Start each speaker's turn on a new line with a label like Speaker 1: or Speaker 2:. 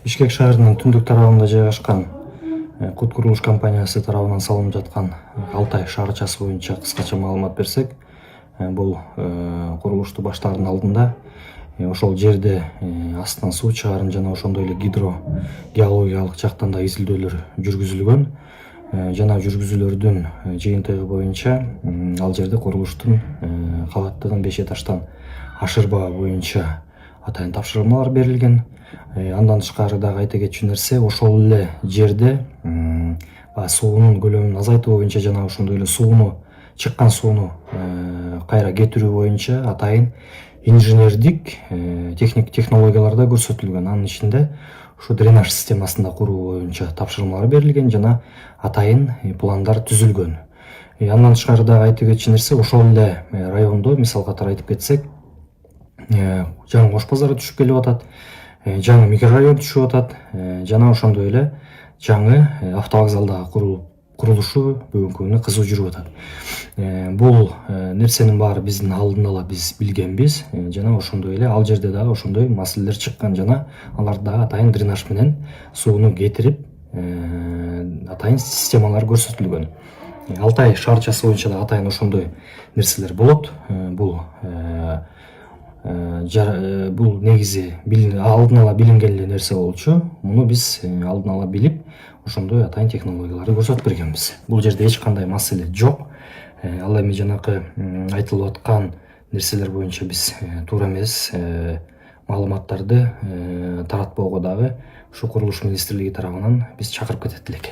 Speaker 1: Бишкек шаарынын түндүк тарабында жайгашкан Кут курулуш компаниясы тарабынан салынып жаткан Алтай шаарчасы боюнча кыскача маалымат берсек, бул курулушту баштаардын алдында ошол жерде астынан суу чыгарын жана ошондой эле гидрогеологиялык жактан да изилдөөлөр жүргүзүлгөн. Жана жүргүзүүлөрдүн жыйынтыгы боюнча ал жерде курулуштун кабаттыгын 5 этаждан ашырбаа боюнча атайын тапшырмалар берилген. Андан тышкары дагы айта кетчү нерсе, ошол эле жерде суунун көлөмүн азайтуу боюнча жана ошондой эле чыккан сууну кайра кетирүү боюнча атайын инженердик техник технологиялар да көрсөтүлгөн. Анын ичинде ушу дренаж системасында куруу боюнча тапшырмалар берилген жана атайын пландар түзүлгөн. Андан тышкары дагы айта кетчү нерсе, ошол эле райондо мисал катары айтып кетсек, жаңы Кош базары түшүп келип атат, жаңы микрорайон түшүп атат, жана ошондой эле жаңы автовокзалдагы курулушу бүгүнкү күнү кызуу жүрүп атат. Бул нерсенин баары биздин алдын ала биз билгенбиз, жана ошондой эле ал жерде дагы ошондой маселелер чыккан жана алар дагы атайын дренаж менен сууну кетирип атайын системалар көрсөтүлгөн. Алтай шаарчасы боюнча да атайын ошондой нерселер болот. Бул негизи алдын ала билинген эле нерсе болчу. Муну биз алдын ала билип, ошондой атайын технологияларды көрсөтүп бергенбиз. Бул жерде эч кандай маселе жок. Ал эми жанакы айтылып аткан нерселер боюнча биз туура эмес маалыматтарды таратпоого дагы ушу курулуш министрлиги тарабынан биз чакырып кетет элек.